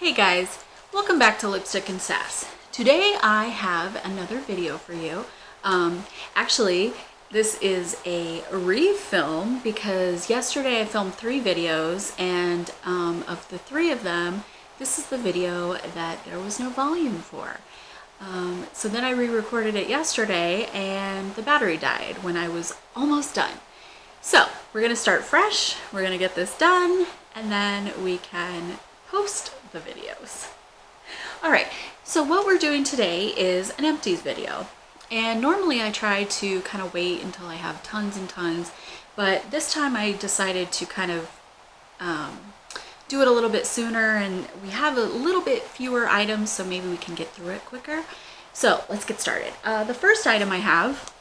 Hey guys, welcome back to Lipstick and Sass. Today I have another video for you. Actually, this is a refilm because yesterday I filmed 3 videos and of the 3 of them, this is the video that there was no volume for. So then I re-recorded it yesterday and the battery died when I was almost done. So we're gonna start fresh, we're gonna get this done, and then we can post the videos. All right, so what we're doing today is an empties video. And normally I try to kind of wait until I have tons and tons, but this time I decided to kind of do it a little bit sooner, and we have a little bit fewer items, so maybe we can get through it quicker. So let's get started. The first item I have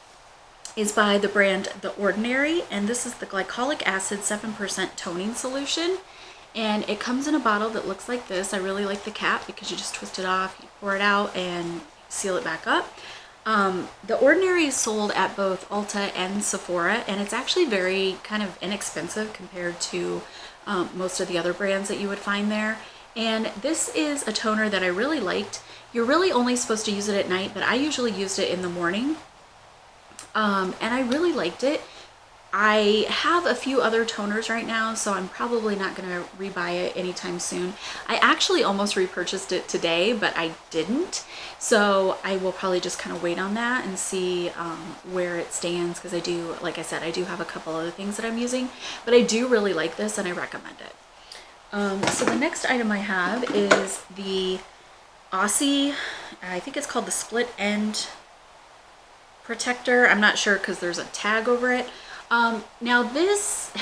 is by the brand The Ordinary, and this is the glycolic acid 7% toning solution. And it comes in a bottle that looks like this. I really like the cap because you just twist it off, you pour it out, and seal it back up. The Ordinary is sold at both Ulta and Sephora, and it's actually very kind of inexpensive compared to most of the other brands that you would find there. And this is a toner that I really liked. You're really only supposed to use it at night, but I usually used it in the morning. And I really liked it. I have a few other toners right now, so I'm probably not going to rebuy it anytime soon. I actually almost repurchased it today, but I didn't. So I will probably just kind of wait on that and see where it stands, because I do, like I said, I do have a couple other things that I'm using, but I do really like this and I recommend it. So the next item I have is the Aussie, I think it's called the Split End Protector. I'm not sure because there's a tag over it. Now this,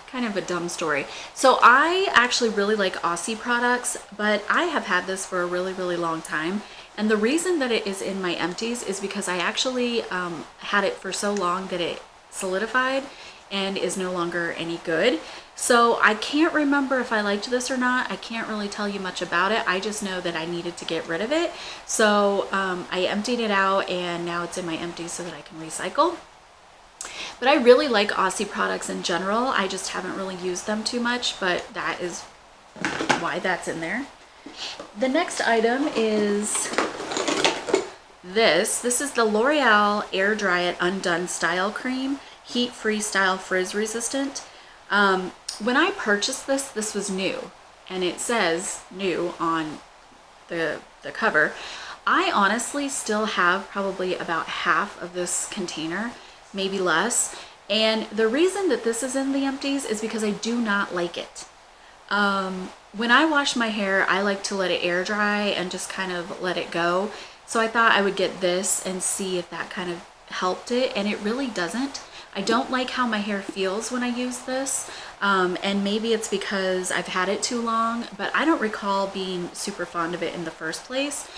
kind of a dumb story. So I actually really like Aussie products, but I have had this for a really, really long time. And the reason that it is in my empties is because I actually had it for so long that it solidified and is no longer any good. So I can't remember if I liked this or not. I can't really tell you much about it. I just know that I needed to get rid of it. So I emptied it out, and now it's in my empties so that I can recycle. But I really like Aussie products in general. I just haven't really used them too much, but that is why that's in there. The next item is this. This is the L'Oreal Air Dry It Undone Style Cream, Heat Free Style Frizz Resistant. When I purchased this, this was new, and it says new on the cover. I honestly still have probably about half of this container, maybe less. And the reason that this is in the empties is because I do not like it. When I wash my hair, I like to let it air dry and just kind of let it go. So I thought I would get this and see if that kind of helped it, and it really doesn't. I don't like how my hair feels when I use this, and maybe it's because I've had it too long, but I don't recall being super fond of it in the first place.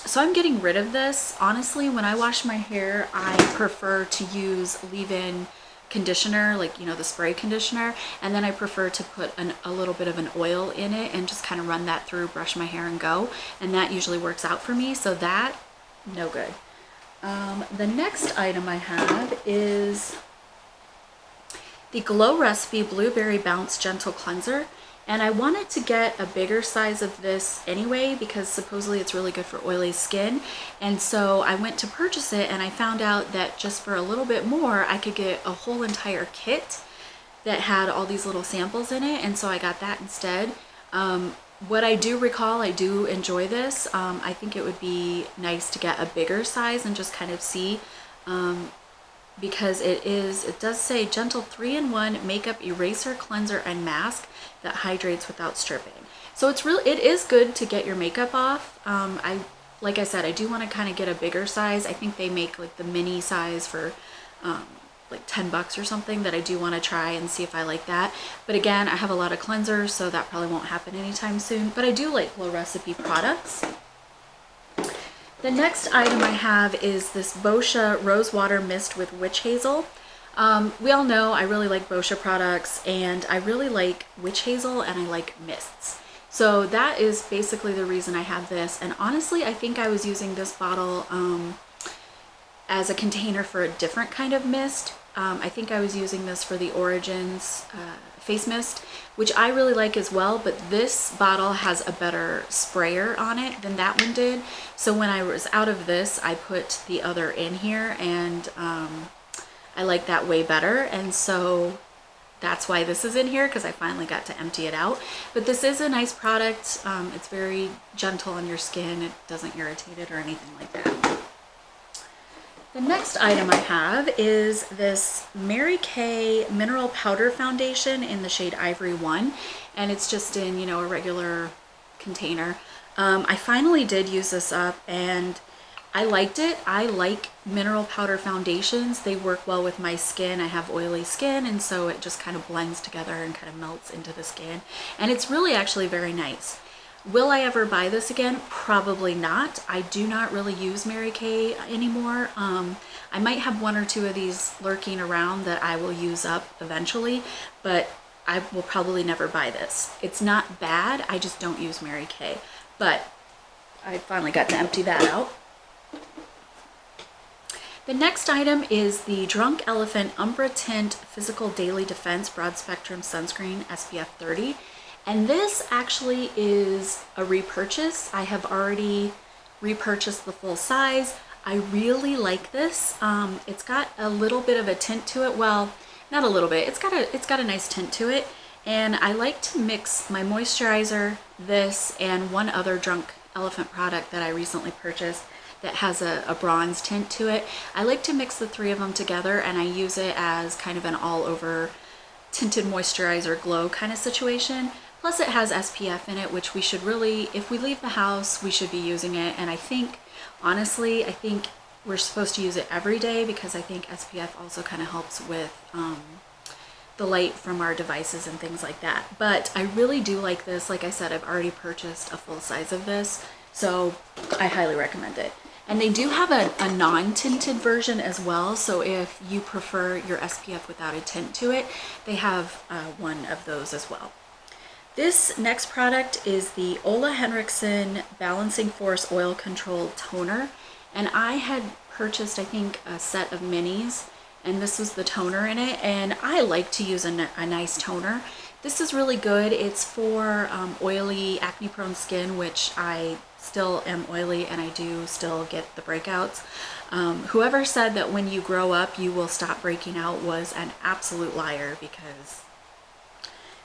So I'm getting rid of this. Honestly, when I wash my hair, I prefer to use leave-in conditioner, like, you know, the spray conditioner, and then I prefer to put a little bit of an oil in it and just kind of run that through, brush my hair and go, and that usually works out for me. So that, no good. The next item I have is the Glow Recipe Blueberry Bounce Gentle Cleanser. And I wanted to get a bigger size of this anyway because supposedly it's really good for oily skin. And so I went to purchase it, and I found out that just for a little bit more, I could get a whole entire kit that had all these little samples in it. And so I got that instead. What I do recall, I do enjoy this. I think it would be nice to get a bigger size and just kind of see, because it does say gentle 3-in-1 makeup eraser, cleanser, and mask that hydrates without stripping. So it is good to get your makeup off. Like I said, I do want to kind of get a bigger size. I think they make like the mini size for like $10 or something that I do want to try and see if I like that. But again, I have a lot of cleansers, so that probably won't happen anytime soon. But I do like Glow Recipe products. The next item I have is this Boscia Rose Water Mist with Witch Hazel. We all know I really like Boscia products, and I really like witch hazel, and I like mists. So that is basically the reason I have this. And honestly, I think I was using this bottle as a container for a different kind of mist. I think I was using this for the Origins face mist, which I really like as well, but this bottle has a better sprayer on it than that one did. So when I was out of this, I put the other in here, and I like that way better. And so that's why this is in here, because I finally got to empty it out. But this is a nice product. It's very gentle on your skin. It doesn't irritate it or anything like that. The next item I have is this Mary Kay Mineral Powder Foundation in the shade Ivory 1. And it's just in, you know, a regular container. I finally did use this up and I liked it. I like mineral powder foundations. They work well with my skin. I have oily skin, and so it just kind of blends together and kind of melts into the skin. And it's really actually very nice. Will I ever buy this again? Probably not. I do not really use Mary Kay anymore. I might have one or two of these lurking around that I will use up eventually, but I will probably never buy this. It's not bad. I just don't use Mary Kay. But I finally got to empty that out. The next item is the Drunk Elephant Umbra Tint Physical Daily Defense Broad Spectrum Sunscreen SPF 30. And this actually is a repurchase. I have already repurchased the full size. I really like this. It's got a little bit of a tint to it. Well, not a little bit. It's got a nice tint to it. And I like to mix my moisturizer, this, and one other Drunk Elephant product that I recently purchased that has a bronze tint to it. I like to mix the three of them together, and I use it as kind of an all-over tinted moisturizer glow kind of situation. Plus it has SPF in it, which we should really, if we leave the house, we should be using it. And I think, honestly, I think we're supposed to use it every day, because I think SPF also kind of helps with the light from our devices and things like that. But I really do like this. Like I said, I've already purchased a full size of this, so I highly recommend it. And they do have a non-tinted version as well, so if you prefer your SPF without a tint to it, they have one of those as well. This next product is the Ole Henriksen Balancing Force Oil Control Toner, and I had purchased, I think, a set of minis, and this was the toner in it, and I like to use a nice toner. This is really good. It's for oily, acne-prone skin, which I still am oily and I do still get the breakouts. Whoever said that when you grow up you will stop breaking out was an absolute liar, because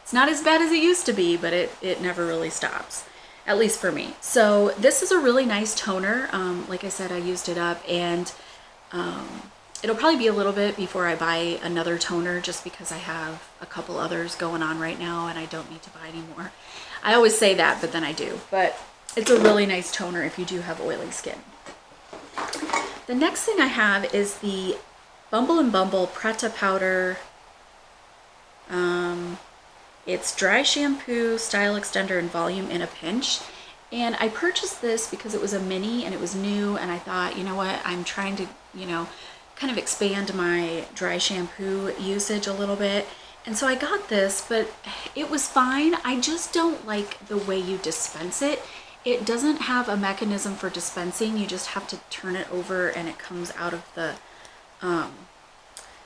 it's not as bad as it used to be, but it never really stops, at least for me. So this is a really nice toner. Like I said, I used it up, and it'll probably be a little bit before I buy another toner, just because I have a couple others going on right now and I don't need to buy anymore. I always say that, but then I do. But it's a really nice toner if you do have oily skin. The next thing I have is the Bumble and Bumble Preta Powder. It's dry shampoo, style extender, and volume in a pinch. And I purchased this because it was a mini and it was new, and I thought, you know what, I'm trying to, you know, kind of expand my dry shampoo usage a little bit. And so I got this, but it was fine. I just don't like the way you dispense it. It doesn't have a mechanism for dispensing. You just have to turn it over and it comes out of the,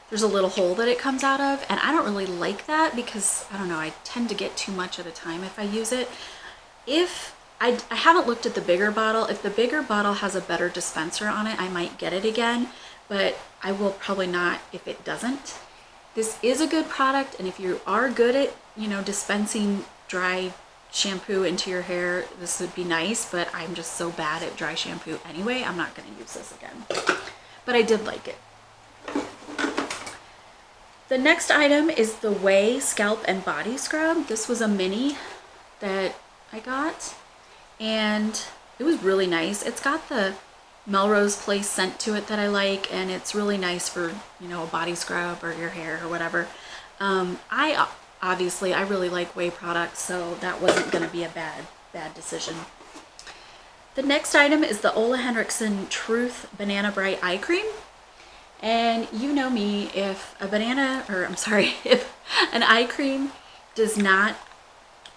there's a little hole that it comes out of. And I don't really like that, because, I don't know, I tend to get too much at a time if I use it. If I haven't looked at the bigger bottle. If the bigger bottle has a better dispenser on it, I might get it again, but I will probably not if it doesn't. This is a good product, and if you are good at, you know, dispensing dry shampoo into your hair, this would be nice, but I'm just so bad at dry shampoo anyway, I'm not going to use this again. But I did like it. The next item is the Way Scalp and Body Scrub. This was a mini that I got, and it was really nice. It's got the Melrose Place scent to it that I like, and it's really nice for, you know, a body scrub or your hair or whatever. Obviously, I really like Way products, so that wasn't going to be a bad decision. The next item is the Ole Henriksen Truth Banana Bright Eye Cream. And you know me, if if an eye cream does not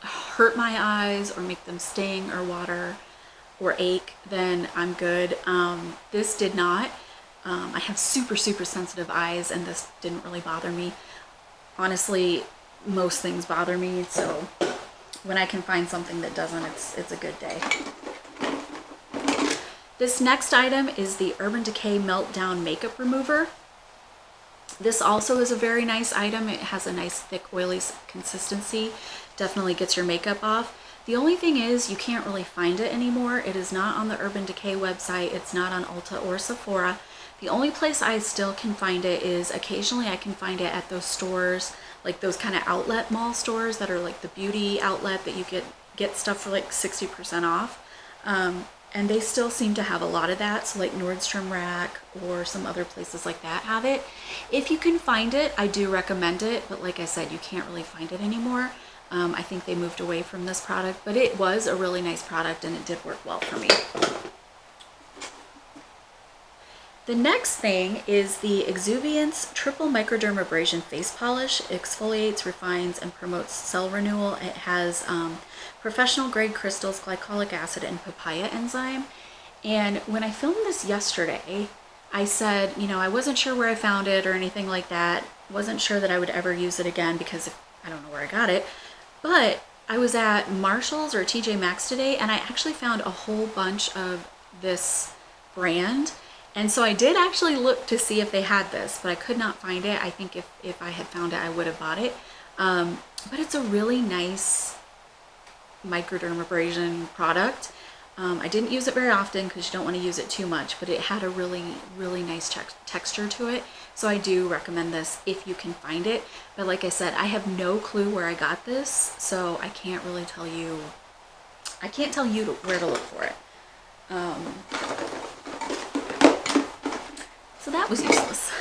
hurt my eyes or make them sting or water or ache, then I'm good. This did not. I have super sensitive eyes, and this didn't really bother me. Honestly, most things bother me, so when I can find something that doesn't, it's a good day. This next item is the Urban Decay Meltdown Makeup Remover. This also is a very nice item. It has a nice thick oily consistency. Definitely gets your makeup off. The only thing is you can't really find it anymore. It is not on the Urban Decay website. It's not on Ulta or Sephora. The only place I still can find it is occasionally I can find it at those stores, like those kind of outlet mall stores that are like the beauty outlet that you get stuff for like 60% off. And they still seem to have a lot of that. So like Nordstrom Rack or some other places like that have it. If you can find it, I do recommend it. But like I said, you can't really find it anymore. I think they moved away from this product, but it was a really nice product and it did work well for me. The next thing is the Exuviance Triple Microdermabrasion Face Polish. Exfoliates, refines, and promotes cell renewal. It has professional grade crystals, glycolic acid, and papaya enzyme. And when I filmed this yesterday, I said, you know, I wasn't sure where I found it or anything like that. Wasn't sure that I would ever use it again because I don't know where I got it. But I was at Marshall's or TJ Maxx today and I actually found a whole bunch of this brand. And so I did actually look to see if they had this, but I could not find it. I think if I had found it, I would have bought it. But it's a really nice microdermabrasion product. I didn't use it very often because you don't want to use it too much, but it had a really, really nice texture to it. So I do recommend this if you can find it. But like I said, I have no clue where I got this, so I can't really tell you, I can't tell you where to look for it. So that was useless.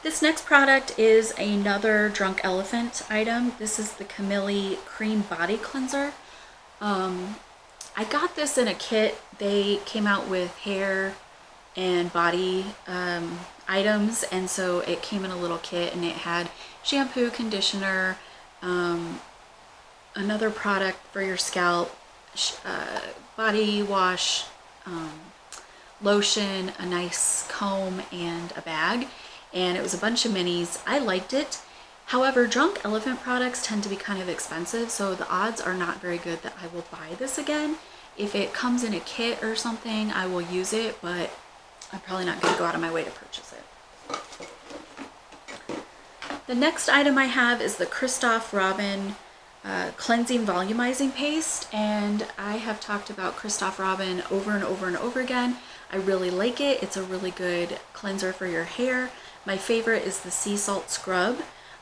This next product is another Drunk Elephant item. This is the Camille Cream Body Cleanser. I got this in a kit. They came out with hair and body items, and so it came in a little kit and it had shampoo, conditioner, another product for your scalp, body wash, lotion, a nice comb, and a bag. And it was a bunch of minis. I liked it. However, Drunk Elephant products tend to be kind of expensive, so the odds are not very good that I will buy this again. If it comes in a kit or something, I will use it, but I'm probably not going to go out of my way to purchase it. The next item I have is the Christophe Robin Cleansing Volumizing Paste, and I have talked about Christophe Robin over and over and over again. I really like it. It's a really good cleanser for your hair. My favorite is the Sea Salt Scrub.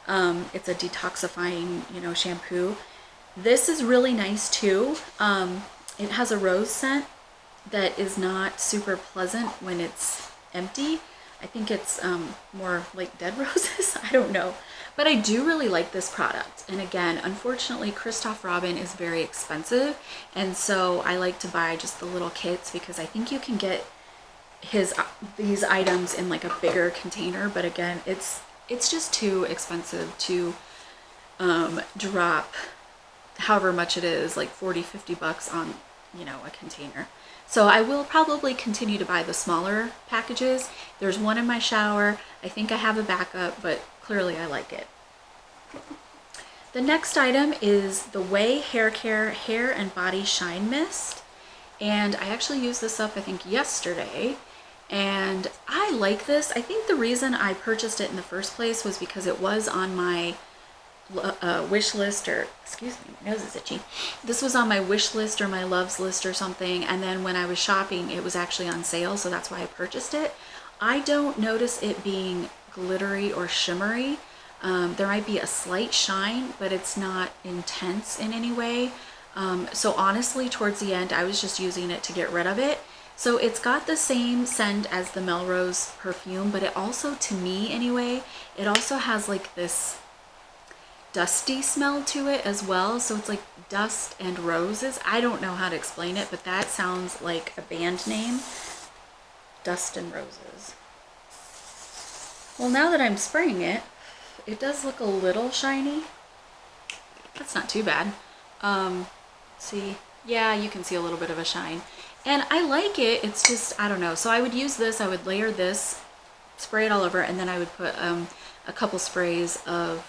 It's a detoxifying, shampoo. This is really nice too. It has a rose scent that is not super pleasant when it's empty. I think it's more like dead roses. I don't know. But I do really like this product. And again, unfortunately, Christophe Robin is very expensive. And so I like to buy just the little kits because I think you can get these items in like a bigger container. But again, it's just too expensive to drop however much it is, like 40-50 bucks on, a container. So I will probably continue to buy the smaller packages. There's one in my shower. I think I have a backup, but clearly I like it. The next item is the Way Hair Care Hair and Body Shine Mist. And I actually used this up, I think, yesterday. And I like this. I think the reason I purchased it in the first place was because it was on my wish list, or excuse me, my nose is itchy. This was on my wish list or my loves list or something, and then when I was shopping it was actually on sale, so that's why I purchased it. I don't notice it being glittery or shimmery. There might be a slight shine, but it's not intense in any way. So honestly, towards the end I was just using it to get rid of it. So it's got the same scent as the Melrose perfume, but it also, to me anyway, it also has like this dusty smell to it as well. So it's like dust and roses. I don't know how to explain it, but that sounds like a band name. Dust and Roses. Well, now that I'm spraying it, it does look a little shiny. That's not too bad. See, yeah, you can see a little bit of a shine. And I like it. It's just, I don't know. So I would use this, I would layer this, spray it all over, and then I would put a couple sprays of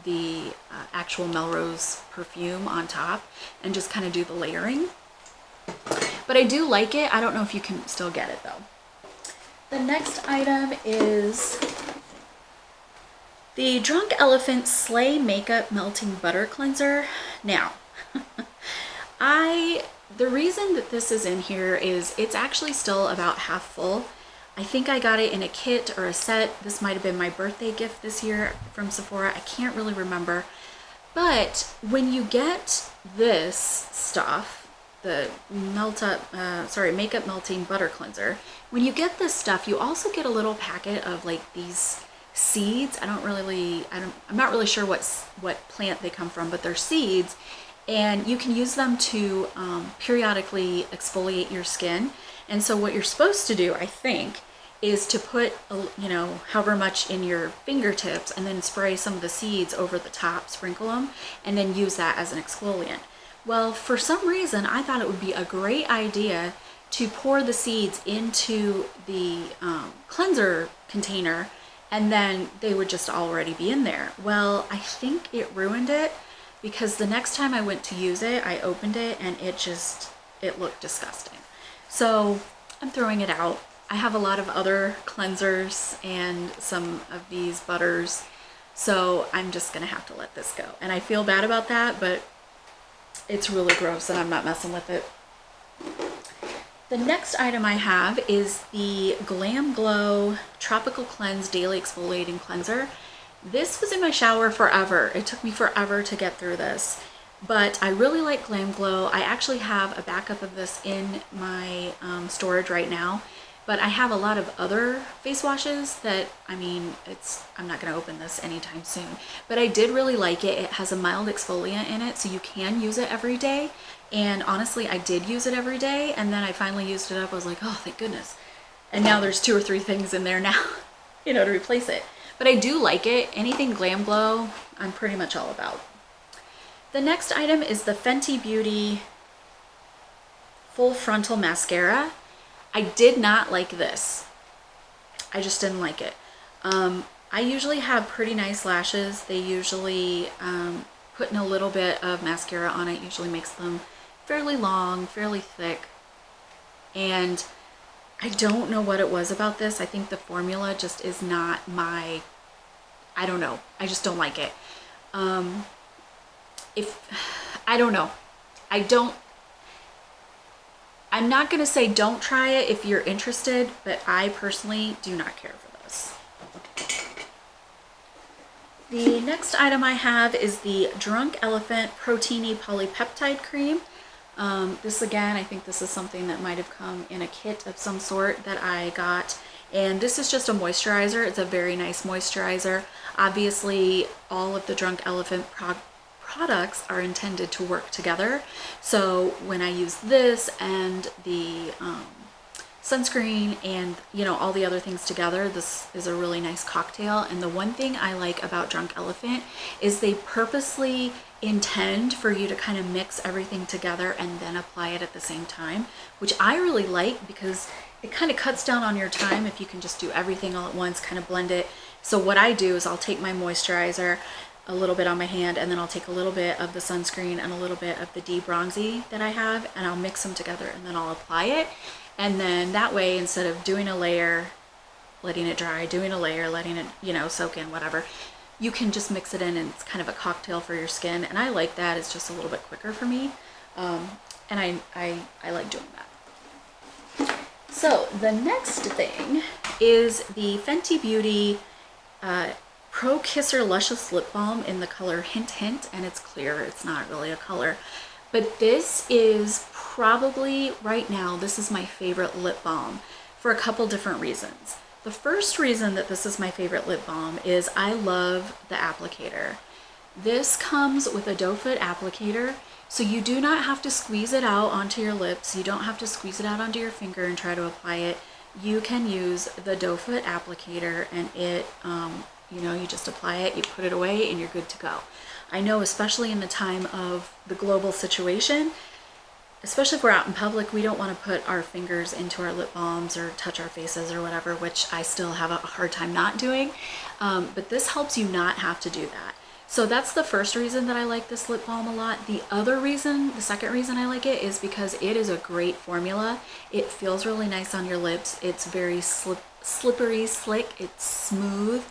the actual Melrose perfume on top and just kind of do the layering. But I do like it. I don't know if you can still get it though. The next item is the Drunk Elephant Slay Makeup Melting Butter Cleanser. Now, the reason that this is in here is it's actually still about half full. I think I got it in a kit or a set. This might have been my birthday gift this year from Sephora. I can't really remember. But when you get this stuff, the Makeup Melting Butter Cleanser, when you get this stuff, you also get a little packet of like these seeds. I'm not really sure what plant they come from, but they're seeds. And you can use them to periodically exfoliate your skin. And so what you're supposed to do, I think, is to put, however much in your fingertips and then spray some of the seeds over the top, sprinkle them, and then use that as an exfoliant. Well, for some reason, I thought it would be a great idea to pour the seeds into the cleanser container, and then they would just already be in there. Well, I think it ruined it, because the next time I went to use it, I opened it and it looked disgusting. So I'm throwing it out. I have a lot of other cleansers and some of these butters, so I'm just gonna have to let this go. And I feel bad about that, but it's really gross and I'm not messing with it. The next item I have is the Glam Glow Tropical Cleanse Daily Exfoliating Cleanser. This was in my shower forever. It took me forever to get through this, but I really like Glam Glow. I actually have a backup of this in my storage right now, but I have a lot of other face washes that, I'm not gonna open this anytime soon, but I did really like it. It has a mild exfoliant in it, so you can use it every day. And honestly, I did use it every day, and then I finally used it up. I was like, oh, thank goodness. And now there's 2 or 3 things in there now, to replace it. But I do like it. Anything Glam Glow, I'm pretty much all about. The next item is the Fenty Beauty Full Frontal Mascara. I did not like this. I just didn't like it. I usually have pretty nice lashes. They usually, putting a little bit of mascara on it usually makes them fairly long, fairly thick. And I don't know what it was about this. I think the formula just is not my, I don't know. I just don't like it. I don't know. I'm not going to say don't try it if you're interested, but I personally do not care for this. The next item I have is the Drunk Elephant Proteiny Polypeptide Cream. This again, I think this is something that might have come in a kit of some sort that I got. And this is just a moisturizer. It's a very nice moisturizer. Obviously, all of the Drunk Elephant products are intended to work together. So when I use this and the sunscreen and all the other things together, this is a really nice cocktail. And the one thing I like about Drunk Elephant is they purposely intend for you to kind of mix everything together and then apply it at the same time, which I really like because it kind of cuts down on your time if you can just do everything all at once, kind of blend it. So what I do is I'll take my moisturizer, a little bit on my hand, and then I'll take a little bit of the sunscreen and a little bit of the D-Bronzy that I have, and I'll mix them together and then I'll apply it. And then that way, instead of doing a layer, letting it dry, doing a layer, letting it, soak in, whatever, you can just mix it in and it's kind of a cocktail for your skin. And I like that. It's just a little bit quicker for me. And I like doing that. So the next thing is the Fenty Beauty Pro Kisser Luscious Lip Balm in the color Hint Hint, and it's clear. It's not really a color. But this is probably, right now, this is my favorite lip balm for a couple different reasons. The first reason that this is my favorite lip balm is I love the applicator. This comes with a doe foot applicator, so you do not have to squeeze it out onto your lips. You don't have to squeeze it out onto your finger and try to apply it. You can use the doe foot applicator and it, you just apply it, you put it away, and you're good to go. I know, especially in the time of the global situation, especially if we're out in public, we don't want to put our fingers into our lip balms or touch our faces or whatever, which I still have a hard time not doing. But this helps you not have to do that. So that's the first reason that I like this lip balm a lot. The other reason, the second reason I like it is because it is a great formula. It feels really nice on your lips. It's very slippery, slick, it's smooth.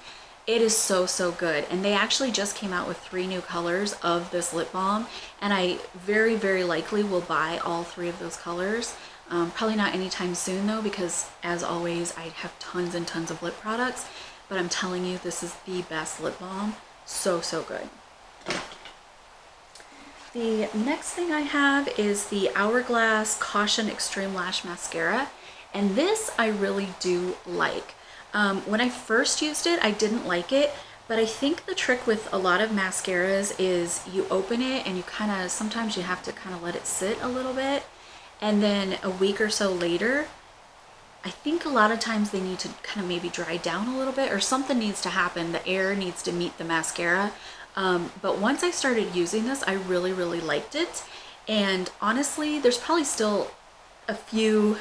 It is so, so good. And they actually just came out with 3 new colors of this lip balm. And I very, very likely will buy all 3 of those colors. Probably not anytime soon though, because as always, I have tons and tons of lip products. But I'm telling you, this is the best lip balm. So, so good. The next thing I have is the Hourglass Caution Extreme Lash Mascara. And this I really do like. When I first used it, I didn't like it, but I think the trick with a lot of mascaras is you open it and you sometimes you have to kind of let it sit a little bit. And then a week or so later, I think a lot of times they need to kind of maybe dry down a little bit, or something needs to happen. The air needs to meet the mascara. But once I started using this, I really, really liked it. And honestly, there's probably still a few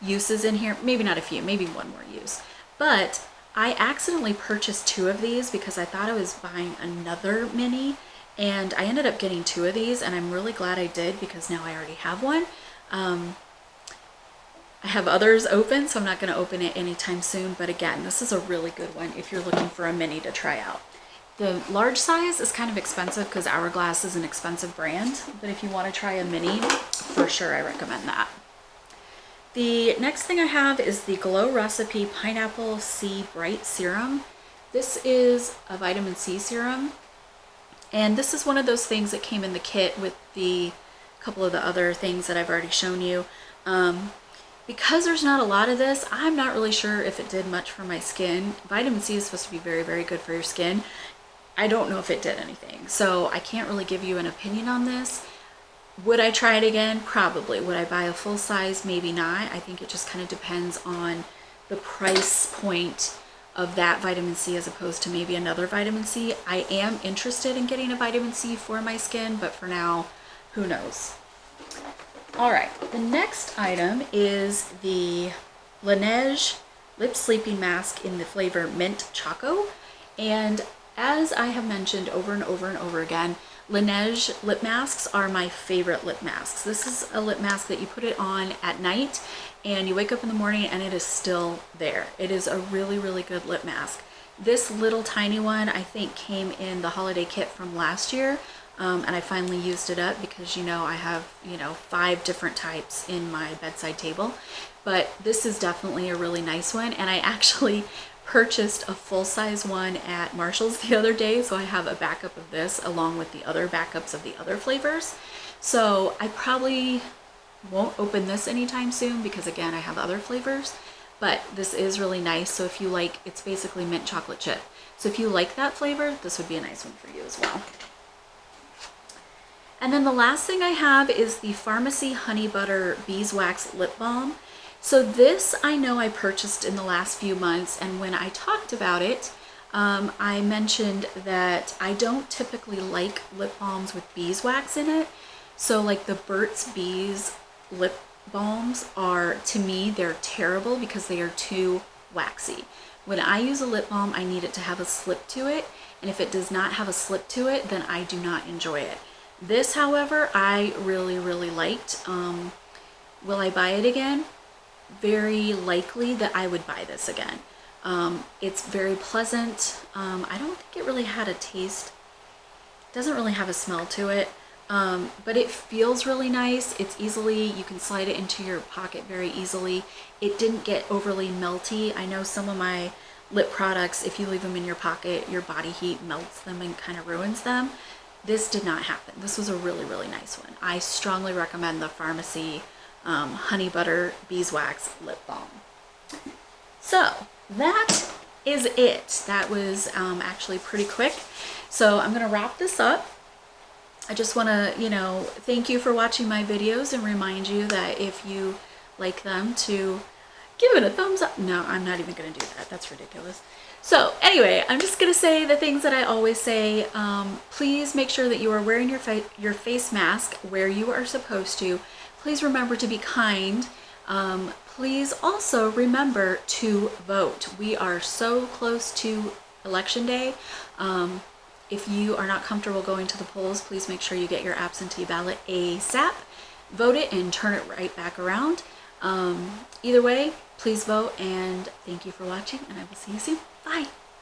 uses in here. Maybe not a few, maybe one more use. But I accidentally purchased 2 of these because I thought I was buying another mini. And I ended up getting 2 of these, and I'm really glad I did because now I already have one. I have others open, so I'm not going to open it anytime soon. But again, this is a really good one if you're looking for a mini to try out. The large size is kind of expensive because Hourglass is an expensive brand. But if you want to try a mini, for sure I recommend that. The next thing I have is the Glow Recipe Pineapple C Bright Serum. This is a vitamin C serum. And this is one of those things that came in the kit with the couple of the other things that I've already shown you. Because there's not a lot of this, I'm not really sure if it did much for my skin. Vitamin C is supposed to be very, very good for your skin. I don't know if it did anything, so I can't really give you an opinion on this. Would I try it again? Probably. Would I buy a full size? Maybe not. I think it just kind of depends on the price point of that vitamin C as opposed to maybe another vitamin C. I am interested in getting a vitamin C for my skin, but for now, who knows? All right, the next item is the Laneige Lip Sleeping Mask in the flavor Mint Choco. And as I have mentioned over and over and over again, Laneige lip masks are my favorite lip masks. This is a lip mask that you put it on at night and you wake up in the morning and it is still there. It is a really, really good lip mask. This little tiny one I think came in the holiday kit from last year. And I finally used it up because, you know, I have, 5 different types in my bedside table. But this is definitely a really nice one. And I actually purchased a full-size one at Marshall's the other day. So I have a backup of this along with the other backups of the other flavors. So I probably won't open this anytime soon because, again, I have other flavors. But this is really nice. So if you like, it's basically mint chocolate chip. So if you like that flavor, this would be a nice one for you as well. And then the last thing I have is the Pharmacy Honey Butter Beeswax Lip Balm. So this I know I purchased in the last few months, and when I talked about it, I mentioned that I don't typically like lip balms with beeswax in it. So like the Burt's Bees lip balms are, to me, they're terrible because they are too waxy. When I use a lip balm, I need it to have a slip to it, and if it does not have a slip to it, then I do not enjoy it. This, however, I really, really liked. Will I buy it again? Very likely that I would buy this again. It's very pleasant. I don't think it really had a taste. It doesn't really have a smell to it, but it feels really nice. It's easily, you can slide it into your pocket very easily. It didn't get overly melty. I know some of my lip products, if you leave them in your pocket, your body heat melts them and kind of ruins them. This did not happen. This was a really, really nice one. I strongly recommend the Pharmacy Honey Butter Beeswax Lip Balm. So that is it. That was actually pretty quick. So I'm going to wrap this up. I just want to, thank you for watching my videos and remind you that if you like them to give it a thumbs up. No, I'm not even going to do that. That's ridiculous. So anyway, I'm just going to say the things that I always say. Please make sure that you are wearing your face mask where you are supposed to. Please remember to be kind. Please also remember to vote. We are so close to Election Day. If you are not comfortable going to the polls, please make sure you get your absentee ballot ASAP. Vote it and turn it right back around. Either way, please vote, and thank you for watching, and I will see you soon. Bye.